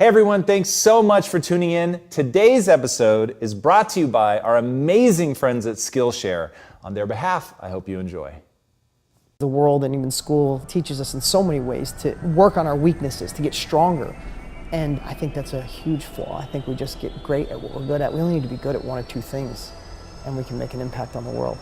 Hey everyone, thanks so much for tuning in. Today's episode is brought to you by our amazing friends at Skillshare. On their behalf, I hope you enjoy. The world and even school teaches us in so many ways to work on our weaknesses, to get stronger. And I think that's a huge flaw. I think we just get great at what we're good at. We only need to be good at one or two things, and we can make an impact on the world.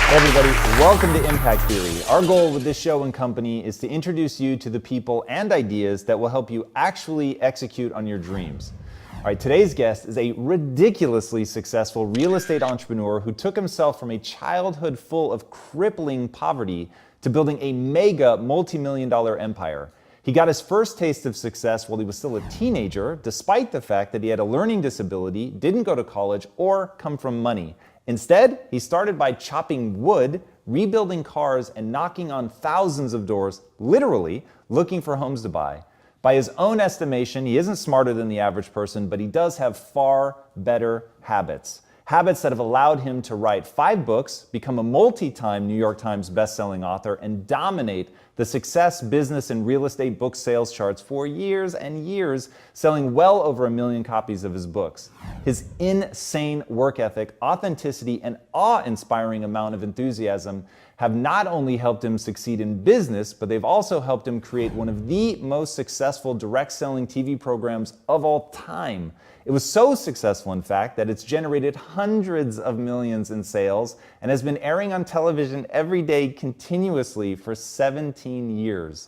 Hey everybody, welcome to Impact Theory. Our goal with this show and company is to introduce you to the people and ideas that will help you actually execute on your dreams. All right, today's guest is a ridiculously successful real estate entrepreneur who took himself from a childhood full of crippling poverty to building a mega multi-million-dollar empire. He got his first taste of success while he was still a teenager, despite the fact that he had a learning disability, didn't go to college, or come from money. Instead, he started by chopping wood, rebuilding cars, and knocking on thousands of doors, literally looking for homes to buy. By his own estimation, he isn't smarter than the average person, but he does have far better habits. Habits that have allowed him to write 5 books, become a multi-time New York Times best-selling author, and dominate the success, business, and real estate book sales charts for years and years, selling well over 1 million copies of his books. His insane work ethic, authenticity, and awe-inspiring amount of enthusiasm have not only helped him succeed in business, but they've also helped him create one of the most successful direct-selling TV programs of all time. It was so successful, in fact, that it's generated hundreds of millions in sales and has been airing on television every day continuously for 17 years.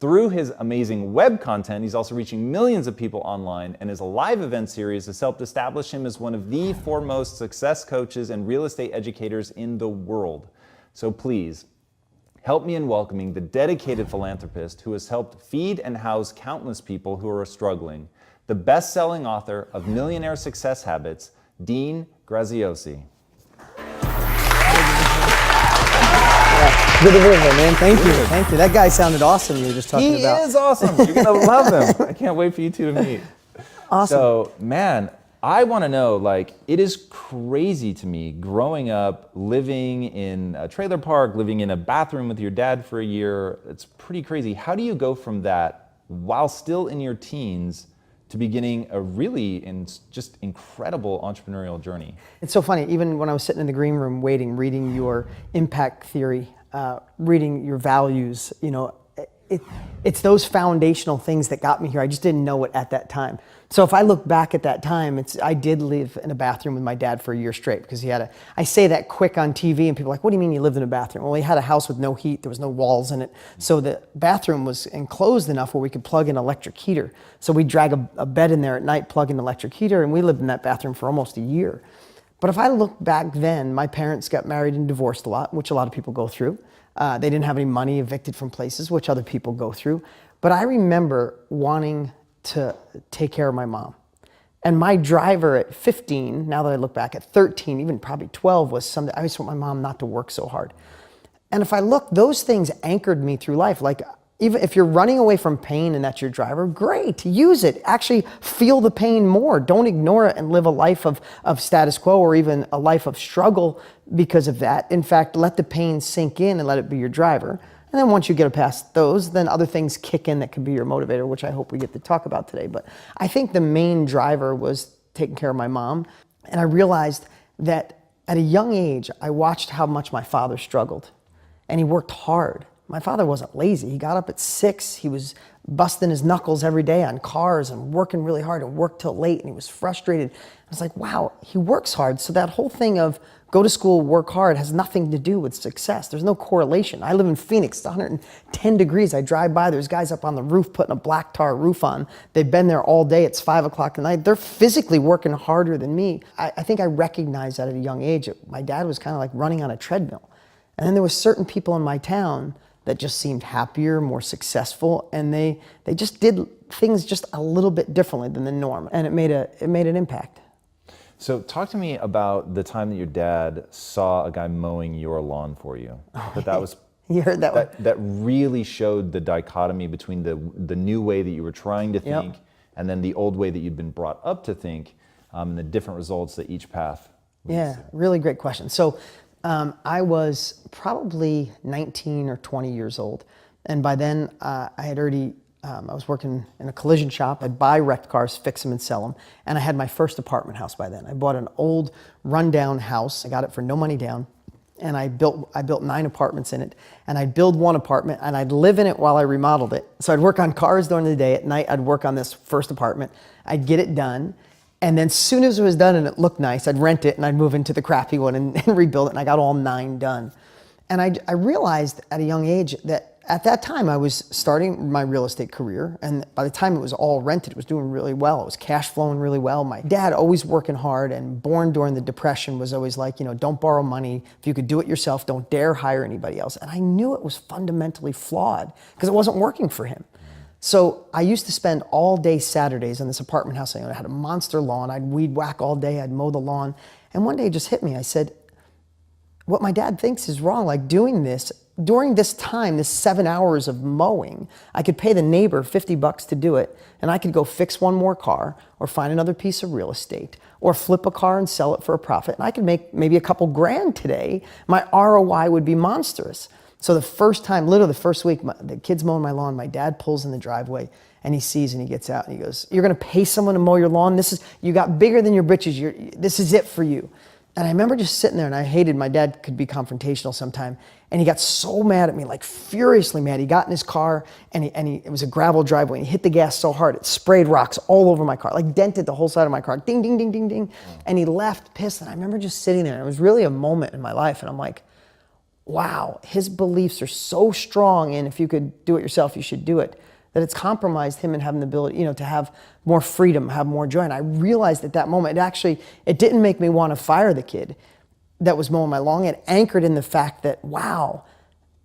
Through his amazing web content, he's also reaching millions of people online, and his live event series has helped establish him as one of the foremost success coaches and real estate educators in the world. So please, help me in welcoming the dedicated philanthropist who has helped feed and house countless people who are struggling, the best-selling author of Millionaire Success Habits, Dean Graziosi. Good to hear you, man. Thank you. Thank you. That guy sounded awesome you were just talking about. He is awesome. You're going to love him. I can't wait for you two to meet. Awesome. So, man, I want to know, it is crazy to me growing up, living in a trailer park, living in a bathroom with your dad for a year. It's pretty crazy. How do you go from that while still in your teens to beginning a really just incredible entrepreneurial journey? It's so funny, even when I was sitting in the green room waiting, reading your impact theory, reading your values, it's those foundational things that got me here. I just didn't know it at that time. So if I look back at that time, I did live in a bathroom with my dad for a year straight because I say that quick on TV and people are like, what do you mean you lived in a bathroom? Well, he had a house with no heat, there was no walls in it. So the bathroom was enclosed enough where we could plug in an electric heater. So we'd drag a bed in there at night, plug in an electric heater, and we lived in that bathroom for almost a year. But if I look back then, my parents got married and divorced a lot, which a lot of people go through. They didn't have any money, evicted from places, which other people go through. But I remember wanting to take care of my mom. And my driver at 15, now that I look back, at 13, even probably 12, was something, I just want my mom not to work so hard. And if I look, those things anchored me through life. Like, even if you're running away from pain and that's your driver, great, use it. Actually feel the pain more. Don't ignore it and live a life of status quo or even a life of struggle because of that. In fact, let the pain sink in and let it be your driver. And then once you get past those, then other things kick in that can be your motivator, which I hope we get to talk about today. But I think the main driver was taking care of my mom. And I realized that at a young age, I watched how much my father struggled. And he worked hard. My father wasn't lazy. He got up at 6. He was busting his knuckles every day on cars and working really hard and worked till late, and he was frustrated. I was like, wow, he works hard. So that whole thing of go to school, work hard has nothing to do with success. There's no correlation. I live in Phoenix, it's 110 degrees. I drive by, there's guys up on the roof putting a black tar roof on. They've been there all day. It's 5 o'clock at night. They're physically working harder than me. I think I recognized that at a young age. My dad was kind of like running on a treadmill. And then there were certain people in my town that just seemed happier, more successful, and they just did things just a little bit differently than the norm, and it made an impact. So talk to me about the time that your dad saw a guy mowing your lawn for you. That was you heard that one. That really showed the dichotomy between the new way that you were trying to think and then the old way that you'd been brought up to think, and the different results that each path leads to. Really great question. So I was probably 19 or 20 years old. And by then, I had already, I was working in a collision shop. I'd buy wrecked cars, fix them, and sell them. And I had my first apartment house by then. I bought an old, rundown house. I got it for no money down. And I built 9 apartments in it. And I'd build one apartment, and I'd live in it while I remodeled it. So I'd work on cars during the day. At night, I'd work on this first apartment. I'd get it done. And then as soon as it was done and it looked nice, I'd rent it, and I'd move into the crappy one and rebuild it. And I got all 9 done. And I realized at a young age that at that time I was starting my real estate career, and by the time it was all rented, it was doing really well. It was cash flowing really well. My dad, always working hard and born during the Depression, was always like, don't borrow money. If you could do it yourself, don't dare hire anybody else. And I knew it was fundamentally flawed because it wasn't working for him. So I used to spend all day Saturdays in this apartment house. I had a monster lawn. I'd weed whack all day. I'd mow the lawn. And one day it just hit me. I said, what my dad thinks is wrong, like doing this, during this time, this 7 hours of mowing, I could pay the neighbor $50 to do it, and I could go fix one more car, or find another piece of real estate, or flip a car and sell it for a profit, and I could make maybe a couple grand today. My ROI would be monstrous. So the first time, literally the first week, the kid's mowing my lawn, my dad pulls in the driveway, and he sees and he gets out and he goes, "You're gonna pay someone to mow your lawn? You got bigger than your britches, this is it for you." And I remember just sitting there, and I hated, my dad could be confrontational sometime, and he got so mad at me, like furiously mad. He got in his car, and it was a gravel driveway, and he hit the gas so hard, it sprayed rocks all over my car, like dented the whole side of my car, ding, ding, ding, ding, ding. And he left pissed, and I remember just sitting there, and it was really a moment in my life, and I'm like, wow, his beliefs are so strong, and if you could do it yourself, you should do it, that it's compromised him in having the ability, to have more freedom, have more joy. And I realized at that moment, it didn't make me want to fire the kid that was mowing my lawn. It anchored in the fact that, wow,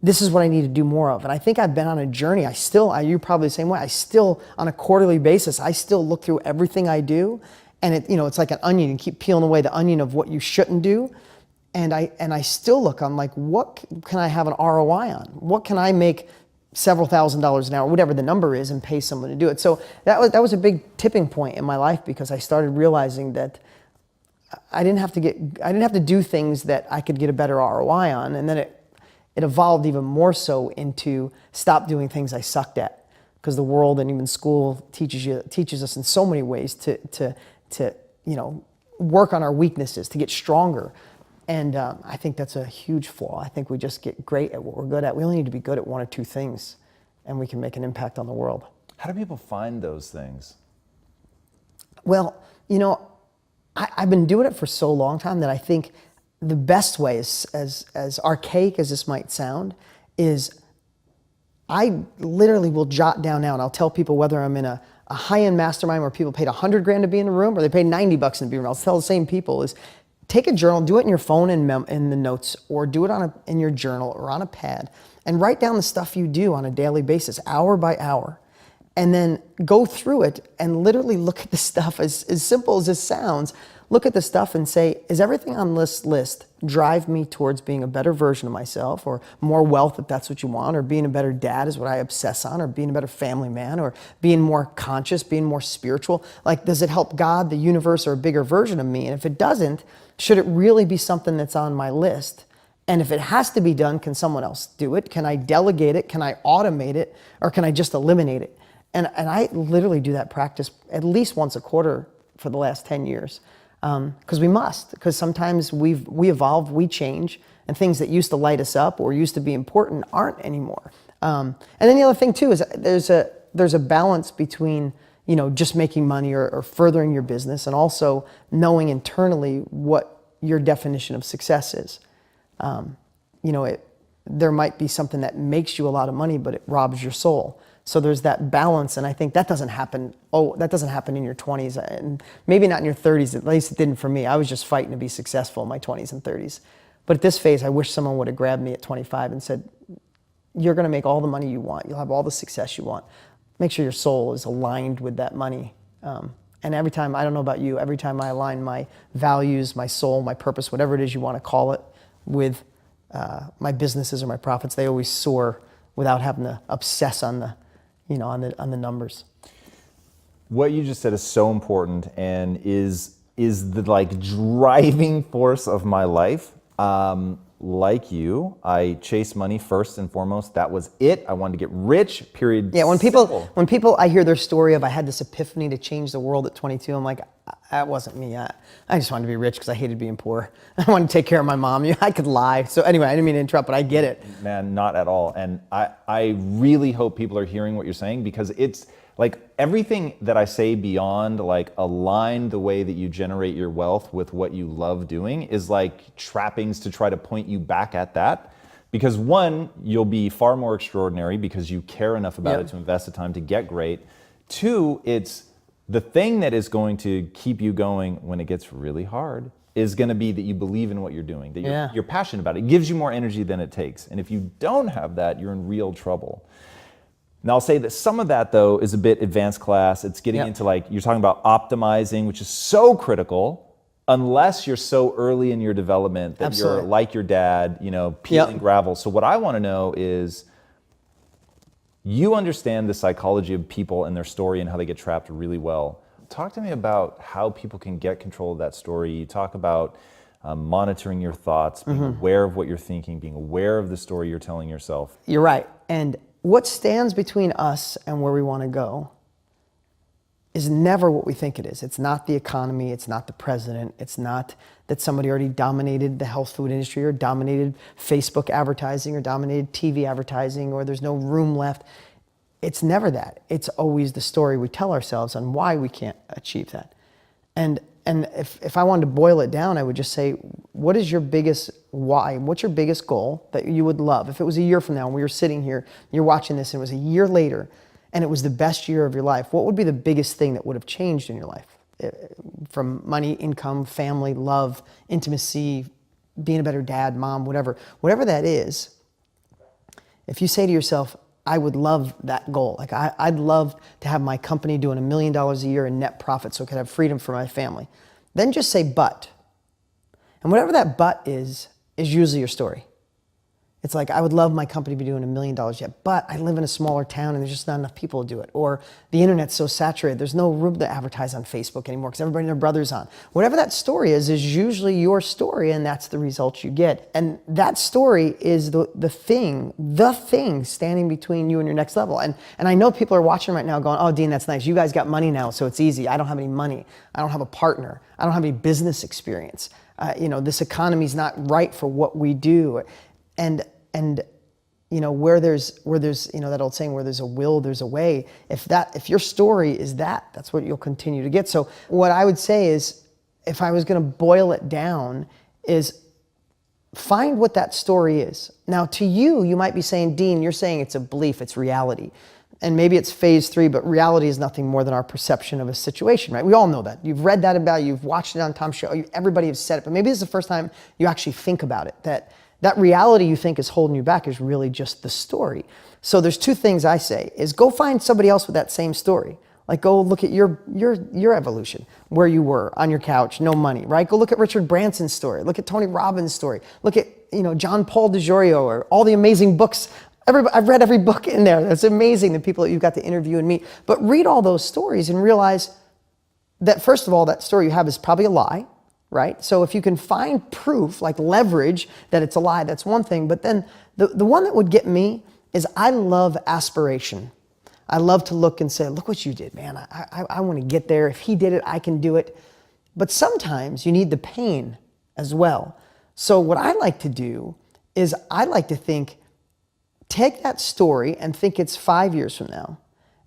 this is what I need to do more of. And I think I've been on a journey. You're probably the same way. I still, on a quarterly basis, I still look through everything I do. And it's like an onion. You keep peeling away the onion of what you shouldn't do. And I still look, I'm like, what can I have an ROI on? What can I make several $1,000s an hour, whatever the number is, and pay someone to do it? So that was a big tipping point in my life, because I started realizing that I didn't have to do things that I could get a better ROI on. And then it evolved even more so into stop doing things I sucked at, because the world and even school teaches us in so many ways to work on our weaknesses, to get stronger. And I think that's a huge flaw. I think we just get great at what we're good at. We only need to be good at 1 or 2 things, and we can make an impact on the world. How do people find those things? Well, I've been doing it for so long time that I think the best way, as archaic as this might sound, is I literally will jot down now, and I'll tell people whether I'm in a high-end mastermind where people paid $100,000 to be in the room, or they paid $90 to be in the room. I'll tell the same people is, take a journal, do it in your phone in the notes, or do it in your journal or on a pad, and write down the stuff you do on a daily basis, hour by hour. And then go through it and literally look at the stuff, as simple as this sounds, look at the stuff and say, is everything on this list drive me towards being a better version of myself, or more wealth if that's what you want, or being a better dad is what I obsess on, or being a better family man, or being more conscious, being more spiritual? Like, does it help God, the universe, or a bigger version of me? And if it doesn't, should it really be something that's on my list? And if it has to be done, can someone else do it? Can I delegate it? Can I automate it? Or can I just eliminate it? And I literally do that practice at least once a quarter for the last 10 years. Because we must, because sometimes we evolve, we change, and things that used to light us up or used to be important aren't anymore. And then the other thing too is there's a balance between just making money or furthering your business, and also knowing internally what your definition of success is. There might be something that makes you a lot of money, but it robs your soul. So there's that balance, and I think that doesn't happen. That doesn't happen in your 20s, and maybe not in your 30s. At least it didn't for me. I was just fighting to be successful in my 20s and 30s. But at this phase, I wish someone would have grabbed me at 25 and said, "You're going to make all the money you want. You'll have all the success you want. Make sure your soul is aligned with that money." And every time, I don't know about you, every time I align my values, my soul, my purpose, whatever it is you want to call it, with my businesses or my profits, they always soar without having to obsess on the numbers. What you just said is so important, and is the driving force of my life. like you, I chased money first and foremost. That was it. I wanted to get rich, period. Yeah, when Simple. people, I hear their story of I had this epiphany to change the world at 22, I'm like, that wasn't me. I just wanted to be rich because I hated being poor. I wanted to take care of my mom. I could lie. So anyway, I didn't mean to interrupt, but I get it. Man, not at all. And I really hope people are hearing what you're saying, because it's like everything that I say beyond like align the way that you generate your wealth with what you love doing is like trappings to try to point you back at that. Because one, you'll be far more extraordinary because you care enough about it to invest the time to get great. Two, it's the thing that is going to keep you going when it gets really hard is going to be that you believe in what you're doing, that you're passionate about it. It gives you more energy than it takes. And if you don't have that, you're in real trouble. Now, I'll say that some of that, though, is a bit advanced class. It's getting into like, you're talking about optimizing, which is so critical, unless you're so early in your development that you're like your dad, peeling gravel. So what I want to know is, you understand the psychology of people and their story and how they get trapped really well. Talk to me about how people can get control of that story. You talk about monitoring your thoughts, being aware of what you're thinking, being aware of the story you're telling yourself. You're right. And what stands between us and where we want to go is never what we think it is. It's not the economy. It's not the president. It's not that somebody already dominated the health food industry or dominated Facebook advertising or dominated TV advertising or there's no room left. It's never that. It's always the story we tell ourselves on why we can't achieve that. And if I wanted to boil it down, I would just say, what is your biggest why? What's your biggest goal that you would love? If it was a year from now and we were sitting here, you're watching this and it was a year later and it was the best year of your life, what would be the biggest thing that would have changed in your life? From money, income, family, love, intimacy, being a better dad, mom, whatever that is. If you say to yourself, I would love that goal. Like I'd love to have my company doing $1 million a year in net profit so I could have freedom for my family. Then just say but. And whatever that but is usually your story. It's like, I would love my company to be doing $1 million yet, but I live in a smaller town and there's just not enough people to do it. Or the internet's so saturated, there's no room to advertise on Facebook anymore because everybody and their brother's on. Whatever that story is usually your story, and that's the results you get. And that story is the thing standing between you and your next level. And I know people are watching right now going, oh, Dean, that's nice. You guys got money now, so it's easy. I don't have any money. I don't have a partner. I don't have any business experience. This economy's not right for what we do. And where there's that old saying, where there's a will, there's a way. If your story is that's what you'll continue to get. So what I would say is, if I was going to boil it down, is find what that story is. Now, to you might be saying, Dean, you're saying it's a belief, it's reality. And maybe it's phase 3, but reality is nothing more than our perception of a situation, right? We all know that. You've read that about it, you've watched it on Tom's show, everybody has said it, but maybe this is the first time you actually think about it, that reality you think is holding you back is really just the story. So there's 2 things I say, is go find somebody else with that same story. Like, go look at your evolution, where you were on your couch, no money, right? Go look at Richard Branson's story. Look at Tony Robbins' story. Look at, John Paul DiGiorio, or all the amazing books. I've read every book in there. That's amazing, the people that you've got to interview and meet. But read all those stories and realize that, first of all, that story you have is probably a lie, right? So if you can find proof, like leverage that it's a lie, that's one thing. But then the one that would get me is, I love aspiration. I love to look and say, look what you did, man. I want to get there. If he did it, I can do it. But sometimes you need the pain as well. So what I like to do is, I like to think, take that story and think it's 5 years from now,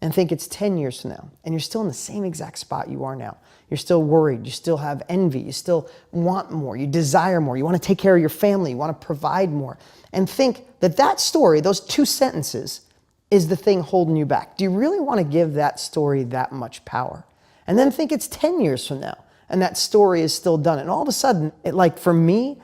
and think it's 10 years from now, and you're still in the same exact spot you are now. You're still worried, you still have envy, you still want more, you desire more, you want to take care of your family, you want to provide more. And think that story, those 2 sentences, is the thing holding you back. Do you really want to give that story that much power? And then think it's 10 years from now, and that story is still done. And all of a sudden, for me,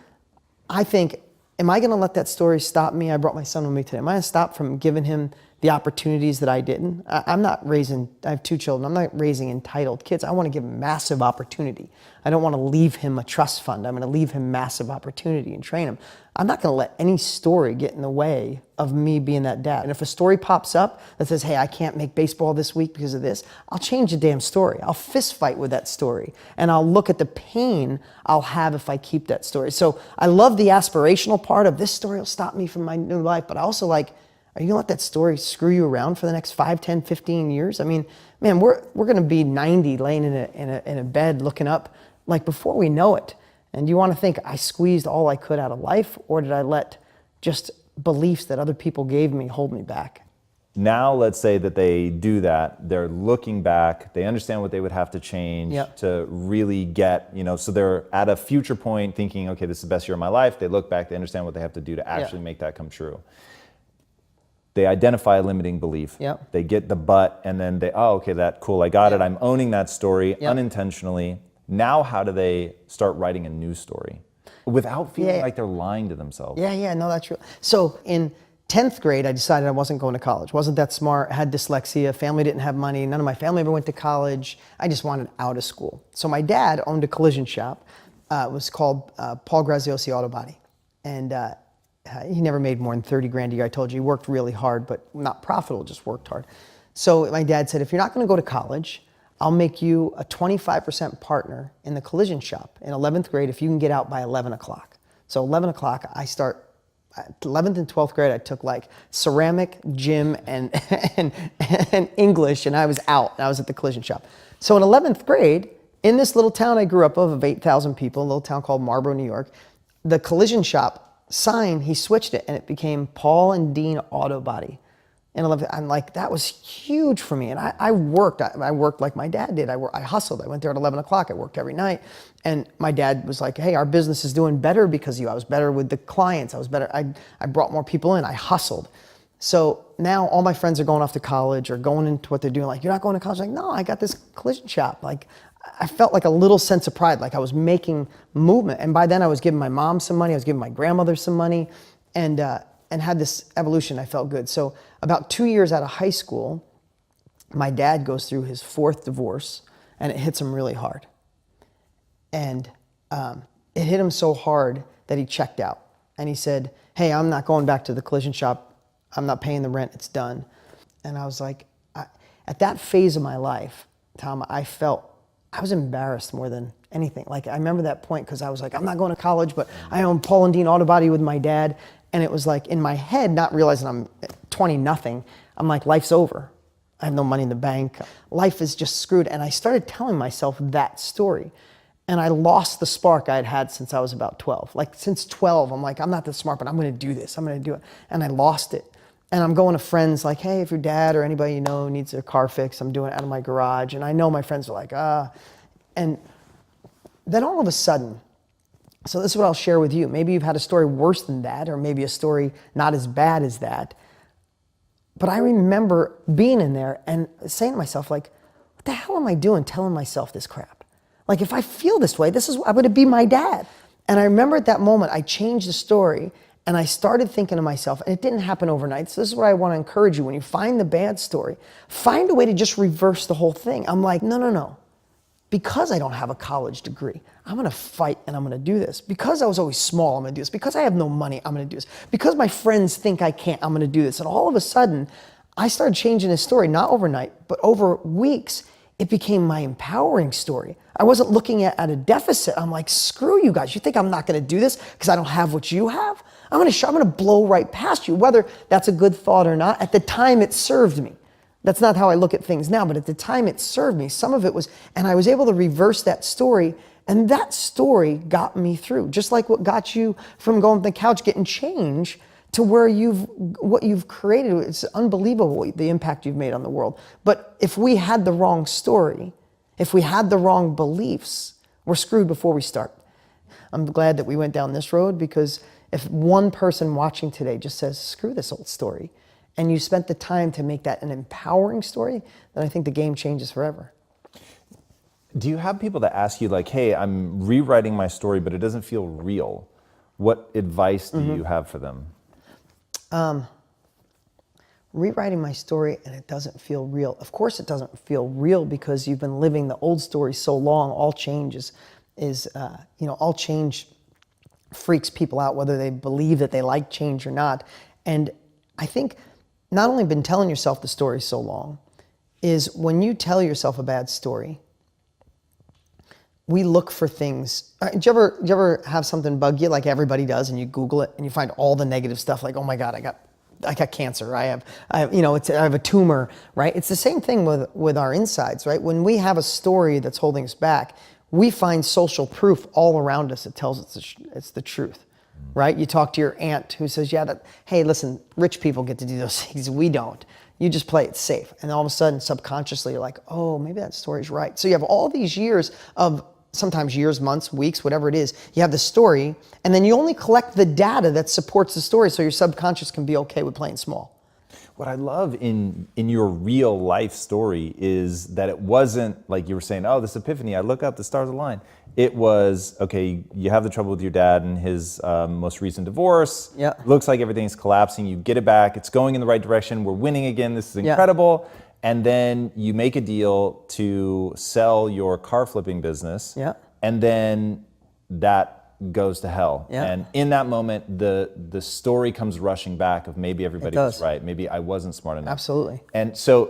I think, am I going to let that story stop me? I brought my son with me today. Am I going to stop from giving him the opportunities that I didn't. I'm not raising, I have 2 children, I'm not raising entitled kids. I want to give him massive opportunity. I don't want to leave him a trust fund. I'm going to leave him massive opportunity and train him. I'm not going to let any story get in the way of me being that dad. And if a story pops up that says, hey, I can't make baseball this week because of this, I'll change the damn story. I'll fist fight with that story. And I'll look at the pain I'll have if I keep that story. So I love the aspirational part of this story will stop me from my new life, but I also like, are you gonna let that story screw you around for the next 5, 10, 15 years? I mean, man, we're gonna be 90 laying in a bed looking up like before we know it. And you wanna think I squeezed all I could out of life, or did I let just beliefs that other people gave me hold me back? Now let's say that they do that, they're looking back, they understand what they would have to change to really get, so they're at a future point thinking, okay, this is the best year of my life. They look back, they understand what they have to do to actually make that come true. They identify a limiting belief. They get the but, and then okay, cool, I got it. I'm owning that story unintentionally. Now how do they start writing a new story without feeling like they're lying to themselves? No, that's true. So in 10th grade, I decided I wasn't going to college. Wasn't that smart, had dyslexia, family didn't have money, none of my family ever went to college. I just wanted out of school. So my dad owned a collision shop. It was called Paul Graziosi Auto Body. And he never made more than 30 grand a year. I told you, he worked really hard, but not profitable, just worked hard. So my dad said, if you're not gonna go to college, I'll make you a 25% partner in the collision shop in 11th grade if you can get out by 11 o'clock. So 11 o'clock, I start, 11th and 12th grade, I took like ceramic, gym, and English, and I was out. I was at the collision shop. So in 11th grade, in this little town I grew up of 8,000 people, a little town called Marlboro, New York, the collision shop sign, he switched it and it became Paul and Dean Auto Body. And I'm like, that was huge for me. And I worked like my dad did. I hustled. I went there at 11 o'clock. I worked every night. And my dad was like, hey, our business is doing better because of you. I was better with the clients. I was better. I brought more people in. I hustled. So now all my friends are going off to college or going into what they're doing. Like, you're not going to college? Like, no, I got this collision shop. Like, I felt like a little sense of pride, like I was making movement. And by then I was giving my mom some money, I was giving my grandmother some money, and had this evolution. I felt good. So about 2 years out of high school, my dad goes through his 4th divorce, and it hits him really hard. And it hit him so hard that he checked out. And he said, hey, I'm not going back to the collision shop. I'm not paying the rent. It's done. And I was like, at that phase of my life, Tom, I was embarrassed more than anything. Like, I remember that point because I was like, I'm not going to college, but I own Paul and Dean Auto Body with my dad. And it was like in my head, not realizing I'm 20-nothing, I'm like, life's over. I have no money in the bank. Life is just screwed. And I started telling myself that story. And I lost the spark I had had since I was about 12. Like, since 12, I'm like, I'm not that smart, but I'm going to do this. I'm going to do it. And I lost it. And I'm going to friends like, hey, if your dad or anybody you know needs a car fix, I'm doing it out of my garage. And I know my friends are like, And then all of a sudden, so this is what I'll share with you. Maybe you've had a story worse than that, or maybe a story not as bad as that. But I remember being in there and saying to myself, like, what the hell am I doing telling myself this crap? Like, if I feel this way, I'm going to be my dad. And I remember at that moment, I changed the story. And I started thinking to myself, and it didn't happen overnight. So this is what I want to encourage you. When you find the bad story, find a way to just reverse the whole thing. I'm like, no. Because I don't have a college degree, I'm going to fight and I'm going to do this. Because I was always small, I'm going to do this. Because I have no money, I'm going to do this. Because my friends think I can't, I'm going to do this. And all of a sudden, I started changing his story, not overnight, but over weeks. It became my empowering story. I wasn't looking at a deficit. I'm like, screw you guys. You think I'm not going to do this because I don't have what you have? I'm going to blow right past you, whether that's a good thought or not. At the time, it served me. That's not how I look at things now, but at the time, it served me. Some of it was, and I was able to reverse that story, and that story got me through. Just like what got you from going to the couch, getting change, to where what you've created. It's unbelievable, the impact you've made on the world. But if we had the wrong story, if we had the wrong beliefs, we're screwed before we start. I'm glad that we went down this road, because if one person watching today just says, screw this old story, and you spent the time to make that an empowering story, then I think the game changes forever. Do you have people that ask you like, hey, I'm rewriting my story, but it doesn't feel real? What advice do you have for them? rewriting my story and it doesn't feel real. Of course it doesn't feel real because you've been living the old story so long. All change all change freaks people out, whether they believe that they like change or not. And I think not only been telling yourself the story so long, is when you tell yourself a bad story, we look for things. Do you ever have something bug you like everybody does, and you Google it and you find all the negative stuff, like, oh my God, I got cancer. I have a tumor, right? It's the same thing with our insides, right? When we have a story that's holding us back, we find social proof all around us that tells us it's the truth, right? You talk to your aunt who says, hey, listen, rich people get to do those things. We don't. You just play it safe. And all of a sudden, subconsciously, you're like, oh, maybe that story's right. So you have all these years of, sometimes years, months, weeks, whatever it is, you have the story, and then you only collect the data that supports the story so your subconscious can be okay with playing small. What I love in your real life story is that it wasn't like you were saying, oh, this epiphany, I look up, the stars align. It was, okay, you have the trouble with your dad and his most recent divorce. Yeah. Looks like everything's collapsing. You get it back. It's going in the right direction. We're winning again. This is incredible. Yeah. And then you make a deal to sell your car flipping business. Yeah. And then that goes to hell. Yeah. And in that moment, the story comes rushing back of maybe everybody was right. Maybe I wasn't smart enough. Absolutely. And so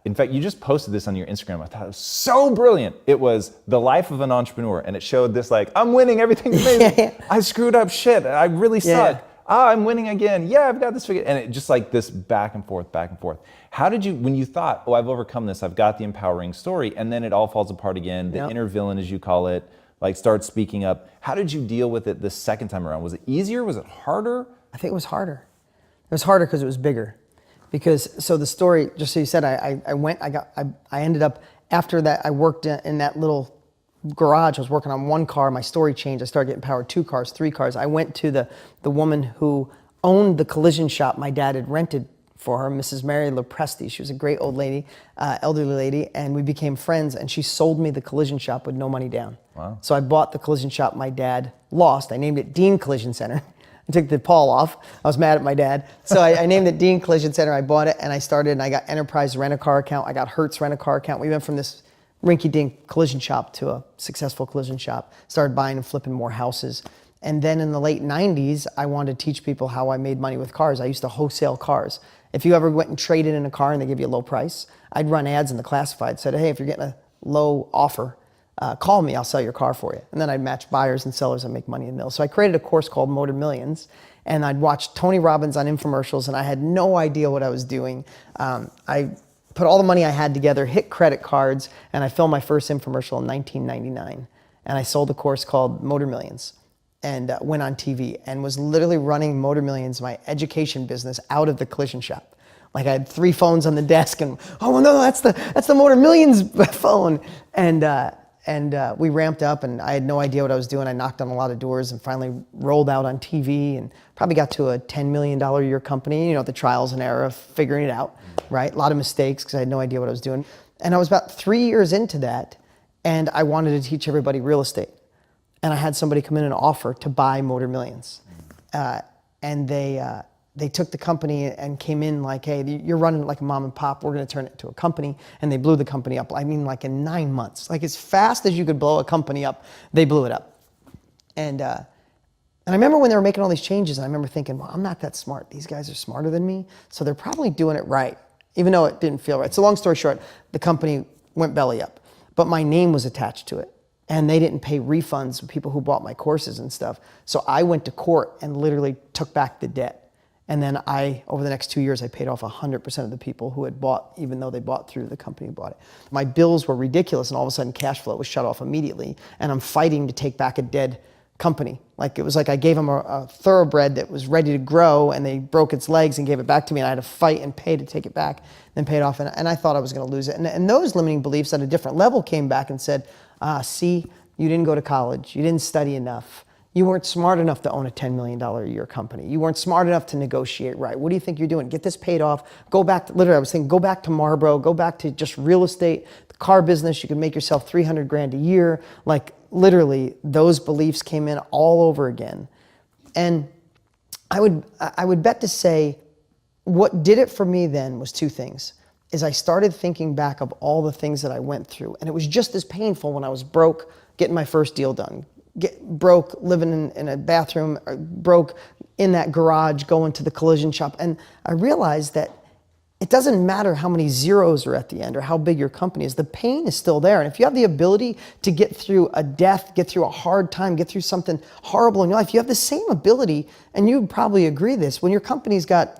in fact, you just posted this on your Instagram. I thought it was so brilliant. It was the life of an entrepreneur. And it showed this like, I'm winning, everything's amazing. I screwed up shit. I really suck. I'm winning again. Yeah, I've got this figured. And it just like this back and forth, back and forth. How did you, when you thought, oh, I've overcome this, I've got the empowering story, and then it all falls apart again, the inner villain, as you call it, like starts speaking up. How did you deal with it the second time around? Was it easier? Was it harder? I think it was harder. It was harder because it was bigger. So the story, just so you said, I ended up, after that, I worked in that little garage. I was working on one car. My story changed. I started getting powered 2 cars, 3 cars. I went to the woman who owned the collision shop my dad had rented for her, Mrs. Mary Lopresti. She was a great old lady, elderly lady, and we became friends, and she sold me the collision shop with no money down. Wow. So I bought the collision shop my dad lost. I named it Dean Collision Center. I took the Paul off. I was mad at my dad. So I named it Dean Collision Center. I bought it, and I started, and I got Enterprise Rent-A-Car account. I got Hertz Rent-A-Car account. We went from this rinky-dink collision shop to a successful collision shop. Started buying and flipping more houses. And then in the late 90s, I wanted to teach people how I made money with cars. I used to wholesale cars. If you ever went and traded in a car and they give you a low price, I'd run ads in the classified, said, hey, if you're getting a low offer, call me, I'll sell your car for you. And then I'd match buyers and sellers and make money in mills. So I created a course called Motor Millions, and I'd watch Tony Robbins on infomercials, and I had no idea what I was doing. I put all the money I had together, hit credit cards, and I filmed my first infomercial in 1999. And I sold a course called Motor Millions, and went on TV and was literally running Motor Millions, my education business, out of the collision shop. Like I had 3 phones on the desk, and oh no, that's the Motor Millions phone. And we ramped up, and I had no idea what I was doing. I knocked on a lot of doors and finally rolled out on TV, and probably got to a $10 million a year company. You know, the trials and error of figuring it out, right? A lot of mistakes because I had no idea what I was doing. And I was about 3 years into that, and I wanted to teach everybody real estate. And I had somebody come in and offer to buy Motor Millions. And they took the company and came in like, hey, you're running like a mom and pop. We're going to turn it into a company. And they blew the company up. I mean, like in 9 months. Like as fast as you could blow a company up, they blew it up. And I remember when they were making all these changes, and I remember thinking, well, I'm not that smart. These guys are smarter than me. So they're probably doing it right, even though it didn't feel right. So long story short, the company went belly up. But my name was attached to it. And they didn't pay refunds to people who bought my courses and stuff. So I went to court and literally took back the debt. And then over the next 2 years, I paid off 100% of the people who had bought, even though they bought through the company who bought it. My bills were ridiculous, and all of a sudden cash flow was shut off immediately. And I'm fighting to take back a dead company. Like it was like I gave them a thoroughbred that was ready to grow, and they broke its legs and gave it back to me, and I had to fight and pay to take it back, then pay it off. And I thought I was going to lose it. And those limiting beliefs at a different level came back and said, see, you didn't go to college. You didn't study enough. You weren't smart enough to own a $10 million a year company. You weren't smart enough to negotiate right. What do you think you're doing? Get this paid off. Go back to, literally, I was thinking, go back to Marlboro. Go back to just real estate, the car business. You can make yourself 300 grand a year. Like literally, those beliefs came in all over again. And I would bet to say what did it for me then was two things. Is I started thinking back of all the things that I went through. And it was just as painful when I was broke, getting my first deal done. Broke, living in a bathroom, broke in that garage, going to the collision shop. And I realized that it doesn't matter how many zeros are at the end or how big your company is. The pain is still there. And if you have the ability to get through a death, get through a hard time, get through something horrible in your life, you have the same ability, and you would probably agree this, when your company's got,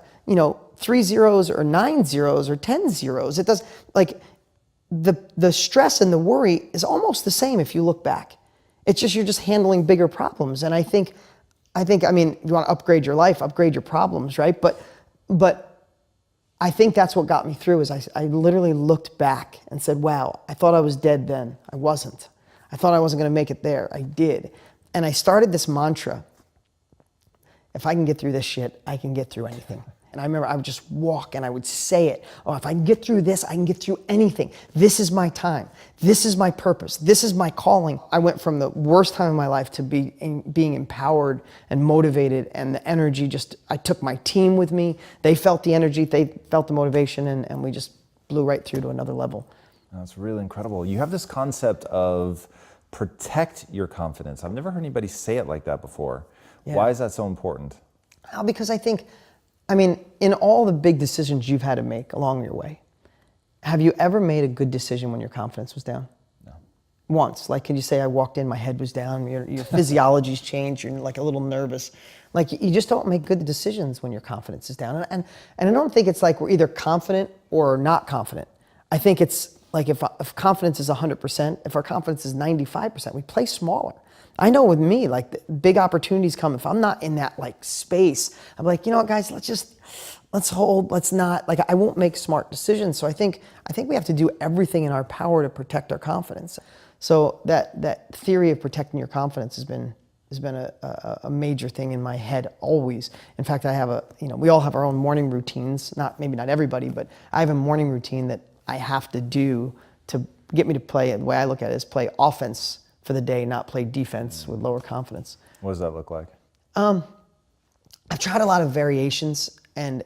3 zeros or 9 zeros or 10 zeros, it does, like, the stress and the worry is almost the same if you look back. It's just, you're just handling bigger problems. And I think, you want to upgrade your life, upgrade your problems, right? But I think that's what got me through, is I literally looked back and said, wow, I thought I was dead then. I wasn't. I thought I wasn't going to make it there. I did. And I started this mantra: if I can get through this shit, I can get through anything. And I remember I would just walk and I would say it. Oh, if I can get through this, I can get through anything. This is my time. This is my purpose. This is my calling. I went from the worst time of my life to being empowered and motivated, and the energy I took my team with me. They felt the energy, they felt the motivation, and we just blew right through to another level. That's really incredible. You have this concept of protect your confidence. I've never heard anybody say it like that before. Yeah. Why is that so important? Because I think, in all the big decisions you've had to make along your way, have you ever made a good decision when your confidence was down? No. Once. Like, can you say I walked in, my head was down, your physiology's changed, you're like a little nervous. Like, you just don't make good decisions when your confidence is down. And I don't think it's like we're either confident or not confident. I think it's like if confidence is 100%, if our confidence is 95%, we play smaller. I know with me, like, the big opportunities come. If I'm not in that space, I'm like, you know what, guys, let's hold, let's not, I won't make smart decisions. So I think we have to do everything in our power to protect our confidence. So that theory of protecting your confidence has been a major thing in my head always. In fact, I have we all have our own morning routines. Maybe not everybody, but I have a morning routine that I have to do to get me to play. The way I look at it is play offense for the day, not play defense with lower confidence. What does that look like? I've tried a lot of variations, and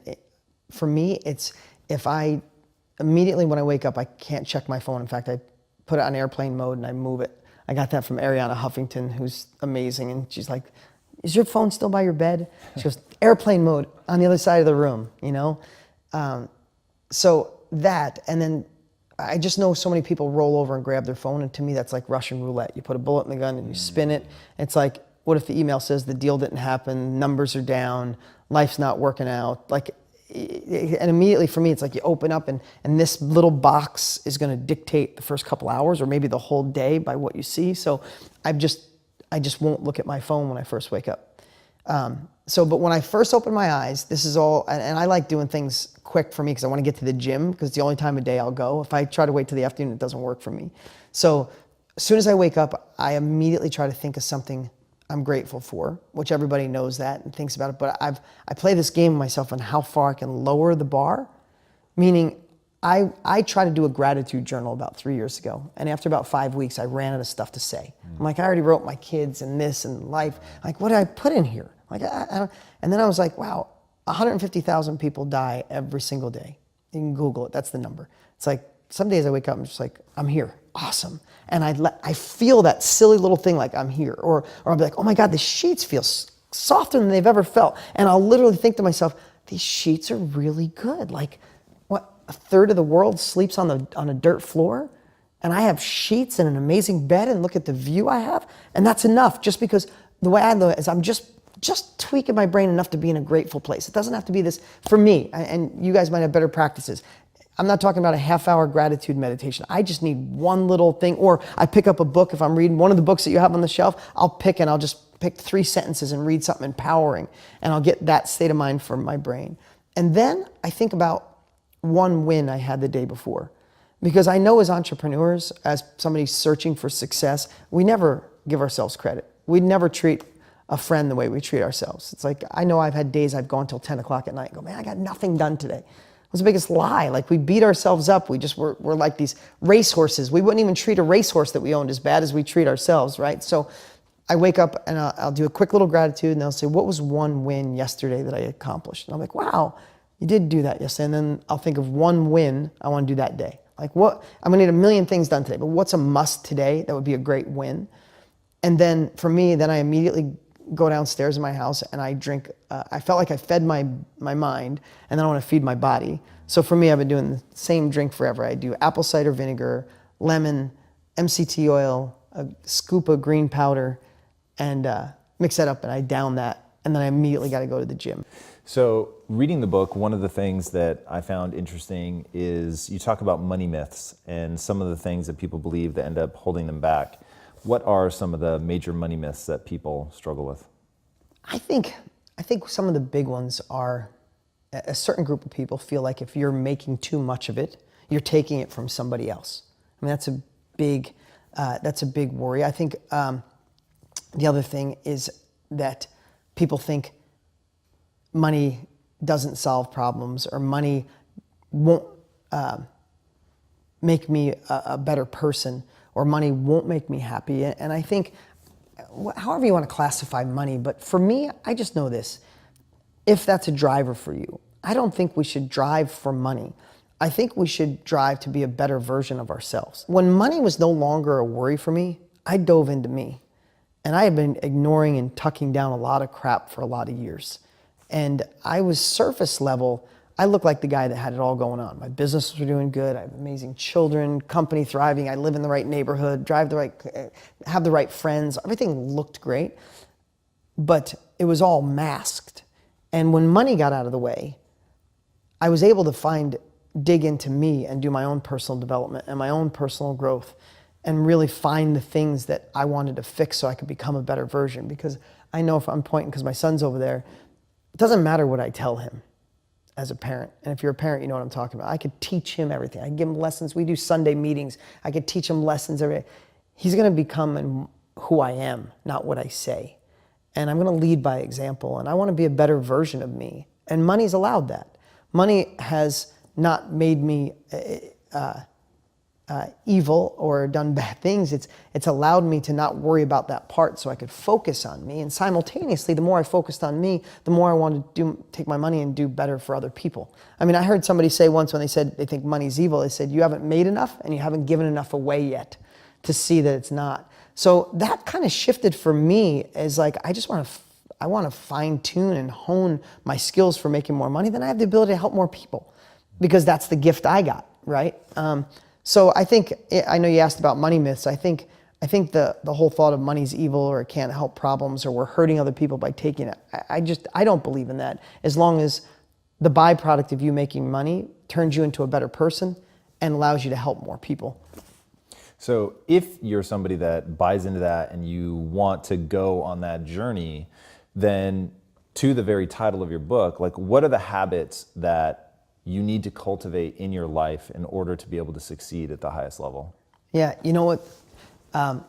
for me, it's if I immediately when I wake up, I can't check my phone. In fact, I put it on airplane mode and I move it. I got that from Ariana Huffington, who's amazing, and she's like, "Is your phone still by your bed?" She goes, "Airplane mode on the other side of the room," So that, and then I just know so many people roll over and grab their phone, and to me that's like Russian roulette. You put a bullet in the gun and you spin it. It's like, what if the email says the deal didn't happen, numbers are down, life's not working out? And immediately for me, it's like you open up and this little box is going to dictate the first couple hours or maybe the whole day by what you see. So I just won't look at my phone when I first wake up. But when I first open my eyes, this is all, and I like doing things quick for me because I want to get to the gym because it's the only time of day I'll go. If I try to wait till the afternoon, it doesn't work for me. So as soon as I wake up, I immediately try to think of something I'm grateful for, which everybody knows that and thinks about it. But I play this game with myself on how far I can lower the bar, meaning I tried to do a gratitude journal about 3 years ago. And after about 5 weeks, I ran out of stuff to say. I'm like, I already wrote my kids and this and life. Like, what did I put in here? Like, I don't. And then I was like, wow, 150,000 people die every single day. You can Google it. That's the number. It's like, some days I wake up and I'm just like, I'm here. Awesome. And I feel that silly little thing like I'm here. Or I'll be like, oh my God, the sheets feel softer than they've ever felt. And I'll literally think to myself, these sheets are really good. Like, what, a third of the world sleeps on a dirt floor? And I have sheets and an amazing bed, and look at the view I have. And that's enough, just because the way I look at it is I'm just tweaking my brain enough to be in a grateful place. It doesn't have to be this, for me, and you guys might have better practices. I'm not talking about a half-hour gratitude meditation. I just need one little thing, or I pick up a book. If I'm reading one of the books that you have on the shelf, I'll just pick 3 sentences and read something empowering, and I'll get that state of mind from my brain. And then I think about one win I had the day before. Because I know as entrepreneurs, as somebody searching for success, we never give ourselves credit. We never treat a friend the way we treat ourselves. It's like, I know I've had days I've gone till 10 o'clock at night and go, man, I got nothing done today. It was the biggest lie. Like, we beat ourselves up. We're like these racehorses. We wouldn't even treat a racehorse that we owned as bad as we treat ourselves, right? So I wake up and I'll do a quick little gratitude, and they'll say, what was one win yesterday that I accomplished? And I'm like, wow, You did do that yesterday. And then I'll think of one win I want to do that day. Like what, I'm gonna need a million things done today, but what's a must today that would be a great win? And then for me, then I immediately go downstairs in my house and I drink, I felt like I fed my mind, and then I want to feed my body. So for me, I've been doing the same drink forever. I do apple cider vinegar, lemon, MCT oil, a scoop of green powder, and mix that up, and I down that, and then I immediately got to go to the gym. So reading the book, one of the things that I found interesting is you talk about money myths and some of the things that people believe that end up holding them back. What are some of the major money myths that people struggle with? I think some of the big ones are a certain group of people feel like if you're making too much of it, you're taking it from somebody else. I mean, that's a big worry. I think the other thing is that people think money doesn't solve problems, or money won't make me a better person, or money won't make me happy. And I think, however you want to classify money, but for me, I just know this. If that's a driver for you, I don't think we should drive for money. I think we should drive to be a better version of ourselves. When money was no longer a worry for me, I dove into me. And I had been ignoring and tucking down a lot of crap for a lot of years. And I was surface level. I looked like the guy that had it all going on. My businesses were doing good. I have amazing children, company thriving. I live in the right neighborhood, have the right friends. Everything looked great, but it was all masked. And when money got out of the way, I was able to dig into me and do my own personal development and my own personal growth, and really find the things that I wanted to fix so I could become a better version. Because I know, if I'm pointing because my son's over there, it doesn't matter what I tell him as a parent. And if you're a parent, you know what I'm talking about. I could teach him everything. I give him lessons. We do Sunday meetings. I could teach him lessons every day. He's going to become who I am, not what I say. And I'm going to lead by example. And I want to be a better version of me. And money's allowed that. Money has not made me evil or done bad things. It's allowed me to not worry about that part so I could focus on me. And simultaneously, the more I focused on me, the more I wanted to take my money and do better for other people. I mean, I heard somebody say once, when they said they think money's evil, they said, you haven't made enough and you haven't given enough away yet to see that it's not. So that kind of shifted for me as like, I want to fine tune and hone my skills for making more money. Then I have the ability to help more people, because that's the gift I got, right? So I know you asked about money myths. I think the whole thought of money's evil, or it can't help problems, or we're hurting other people by taking it. I don't believe in that. As long as the byproduct of you making money turns you into a better person and allows you to help more people. So if you're somebody that buys into that and you want to go on that journey, then to the very title of your book, like, what are the habits that you need to cultivate in your life in order to be able to succeed at the highest level? Yeah, you know what?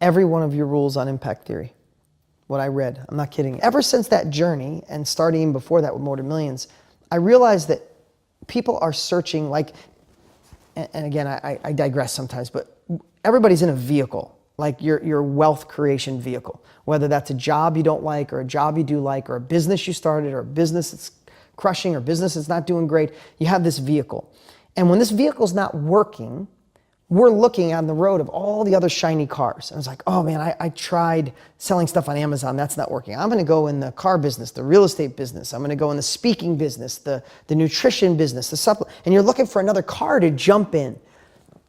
Every one of your rules on impact theory, what I read, I'm not kidding. Ever since that journey, and starting even before that with More Than Millions, I realized that people are searching, like, and again, I digress sometimes, but everybody's in a vehicle, like your wealth creation vehicle, whether that's a job you don't like, or a job you do like, or a business you started, or a business that's crushing, or business that's not doing great. You have this vehicle. And when this vehicle's not working, we're looking on the road of all the other shiny cars. And it's like, oh man, I tried selling stuff on Amazon. That's not working. I'm going to go in the car business, the real estate business. I'm going to go in the speaking business, the nutrition business, the supplement. And you're looking for another car to jump in.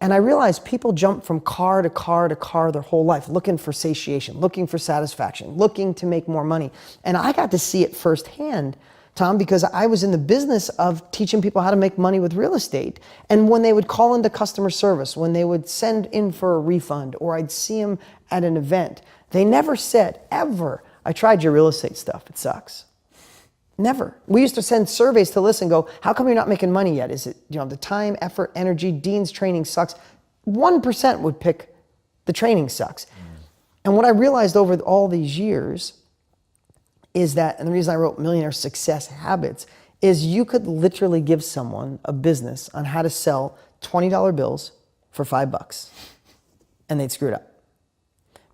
And I realized people jump from car to car to car their whole life, looking for satiation, looking for satisfaction, looking to make more money. And I got to see it firsthand, Tom, because I was in the business of teaching people how to make money with real estate. And when they would call into customer service, when they would send in for a refund, or I'd see them at an event, they never said, ever, I tried your real estate stuff, it sucks. Never. We used to send surveys to listen and go, how come you're not making money yet? Is it, the time, effort, energy, Dean's training sucks? 1% would pick the training sucks. And what I realized over all these years is that, and the reason I wrote Millionaire Success Habits, is you could literally give someone a business on how to sell $20 bills for $5, and they'd screw it up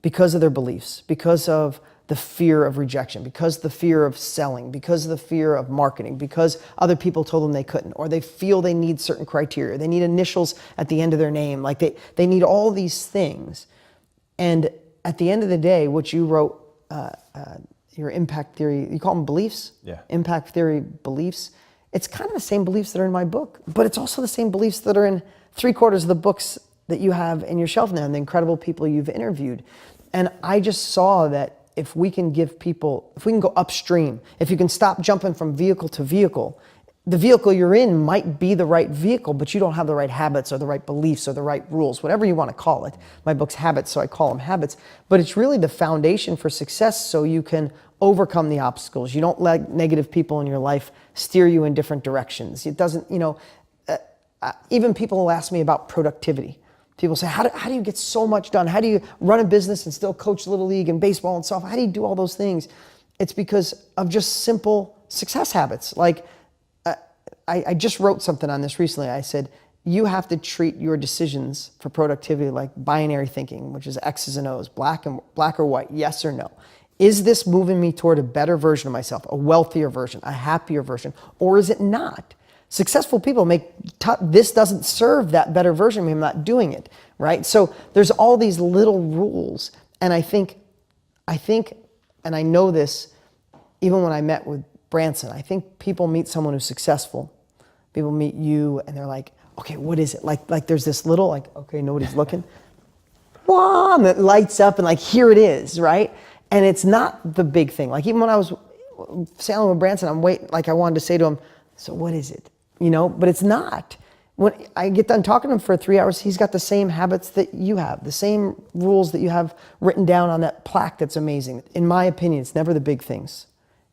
because of their beliefs, because of the fear of rejection, because the fear of selling, because of the fear of marketing, because other people told them they couldn't, or they feel they need certain criteria, they need initials at the end of their name, like they need all these things. And at the end of the day, what you wrote, your impact theory, you call them beliefs? Yeah. Impact theory beliefs. It's kind of the same beliefs that are in my book, but it's also the same beliefs that are in 3/4 of the books that you have in your shelf now, and the incredible people you've interviewed. And I just saw that if we can give people, if we can go upstream, if you can stop jumping from vehicle to vehicle, the vehicle you're in might be the right vehicle, but you don't have the right habits or the right beliefs or the right rules, whatever you want to call it. My book's habits, so I call them habits. But it's really the foundation for success, so you can overcome the obstacles. You don't let negative people in your life steer you in different directions. It doesn't, even people will ask me about productivity. People say, how do you get so much done? How do you run a business and still coach Little League and baseball and softball? How do you do all those things? It's because of just simple success habits. Like, I just wrote something on this recently. I said, you have to treat your decisions for productivity like binary thinking, which is X's and O's, black or white, yes or no. Is this moving me toward a better version of myself, a wealthier version, a happier version, or is it not? Successful people this doesn't serve that better version of me, I'm not doing it, right? So there's all these little rules, and I think, and I know this even when I met with Branson, I think people meet someone who's successful, people meet you, and they're like, okay, what is it? Like there's this little, like, okay, nobody's looking, wah, and it lights up, and like, here it is, right? And it's not the big thing. Like, even when I was sailing with Branson, I'm waiting, like I wanted to say to him, so what is it? But it's not. When I get done talking to him for 3 hours, he's got the same habits that you have, the same rules that you have written down on that plaque that's amazing. In my opinion, it's never the big things.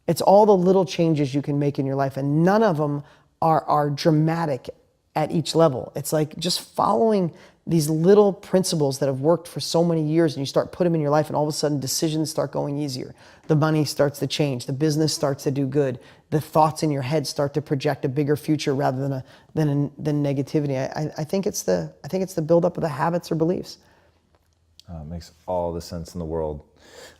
It's all the little changes you can make in your life, and none of them are dramatic at each level. It's like just following these little principles that have worked for so many years, and you start putting them in your life, and all of a sudden decisions start going easier. The money starts to change. The business starts to do good. The thoughts in your head start to project a bigger future rather than negativity. I think it's the buildup of the habits or beliefs. It makes all the sense in the world.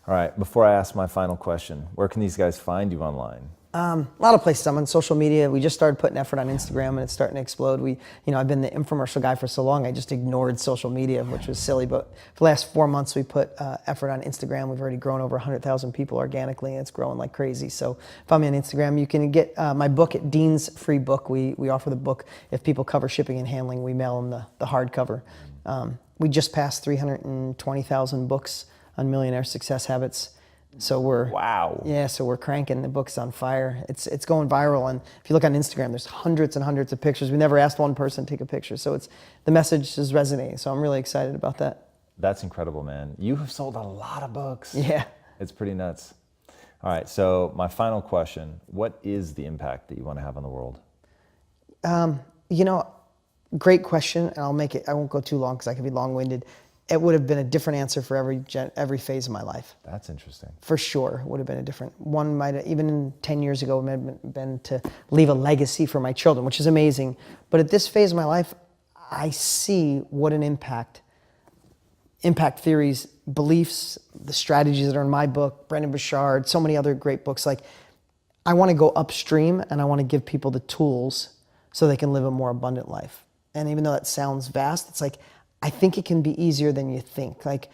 All right, before I ask my final question, where can these guys find you online? A lot of places. I'm on social media. We just started putting effort on Instagram, and it's starting to explode. I've been the infomercial guy for so long, I just ignored social media, which was silly. But for the last 4 months, we put effort on Instagram. We've already grown over 100,000 people organically, and it's growing like crazy. So find me on Instagram. You can get my book at Dean's Free Book. We offer the book. If people cover shipping and handling, we mail them the hardcover. We just passed 320,000 books on millionaire success habits. So we're cranking. The book's on fire. It's going viral, and if you look on Instagram, there's hundreds and hundreds of pictures. We never asked one person to take a picture, so the message is resonating. So I'm really excited about that. That's incredible, man. You have sold a lot of books. Yeah, it's pretty nuts. All right, so my final question: what is the impact that you want to have on the world? Great question, and I won't go too long because I could be long-winded. It would have been a different answer for every phase of my life. That's interesting. For sure, would have been a different one. Might have, even 10 years ago, might have been to leave a legacy for my children, which is amazing. But at this phase of my life, I see what an impact theories, beliefs, the strategies that are in my book, Brendon Burchard, so many other great books. Like, I want to go upstream, and I want to give people the tools so they can live a more abundant life. And even though that sounds vast, it's like, I think it can be easier than you think. Like,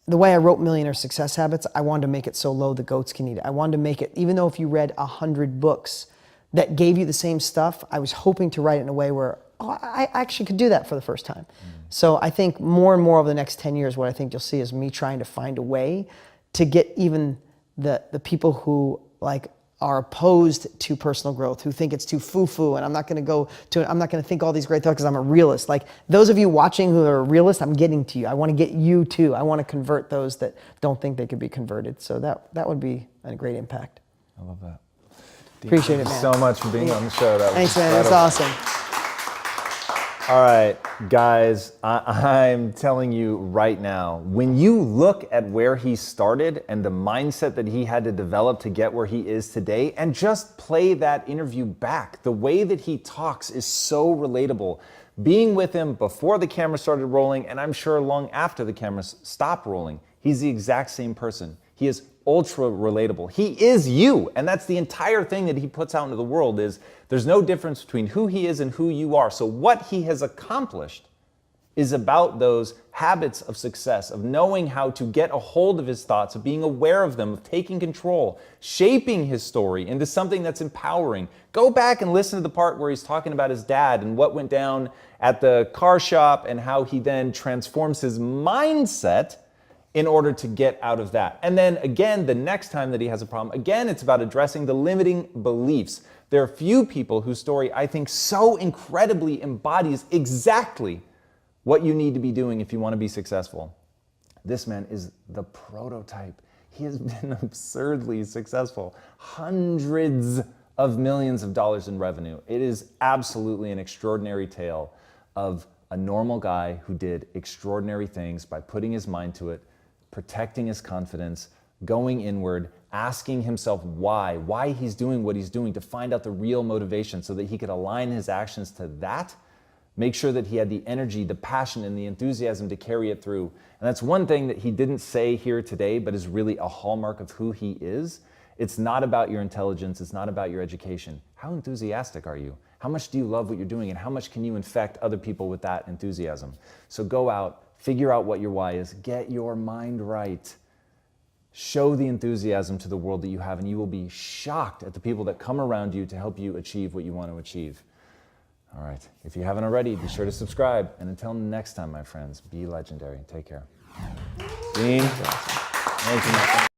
the way I wrote Millionaire Success Habits, I wanted to make it so low the goats can eat it. I wanted to make it, even though if you read 100 books that gave you the same stuff, I was hoping to write it in a way where, I actually could do that for the first time. So I think more and more over the next 10 years, what I think you'll see is me trying to find a way to get even the people who are opposed to personal growth, who think it's too foo-foo, and I'm not going to think all these great thoughts because I'm a realist. Like, those of you watching who are realists, I'm getting to you. I want to get you too. I want to convert those that don't think they could be converted. So that would be a great impact. I love that. Appreciate it, man. Thank you so much for being on the show. Thanks, man. That's awesome. All right, guys, I'm telling you right now, when you look at where he started and the mindset that he had to develop to get where he is today, and just play that interview back, the way that he talks is so relatable. Being with him before the camera started rolling, and I'm sure long after the cameras stopped rolling, he's the exact same person. He is ultra relatable. He is you, and that's the entire thing that he puts out into the world is there's no difference between who he is and who you are. So what he has accomplished is about those habits of success, of knowing how to get a hold of his thoughts, of being aware of them, of taking control, shaping his story into something that's empowering. Go back and listen to the part where he's talking about his dad and what went down at the car shop and how he then transforms his mindset in order to get out of that. And then again, the next time that he has a problem, again, it's about addressing the limiting beliefs. There are few people whose story I think so incredibly embodies exactly what you need to be doing if you want to be successful. This man is the prototype. He has been absurdly successful. Hundreds of millions of dollars in revenue. It is absolutely an extraordinary tale of a normal guy who did extraordinary things by putting his mind to it, protecting his confidence, going inward, asking himself why he's doing what he's doing, to find out the real motivation so that he could align his actions to that. Make sure that he had the energy, the passion, and the enthusiasm to carry it through. And that's one thing that he didn't say here today, but is really a hallmark of who he is. It's not about your intelligence. It's not about your education. How enthusiastic are you? How much do you love what you're doing? And how much can you infect other people with that enthusiasm? So go out, figure out what your why is, get your mind right. Show the enthusiasm to the world that you have, and you will be shocked at the people that come around you to help you achieve what you want to achieve. All right, if you haven't already, be sure to subscribe. And until next time, my friends, be legendary. Take care. Dean, thank you, my friend.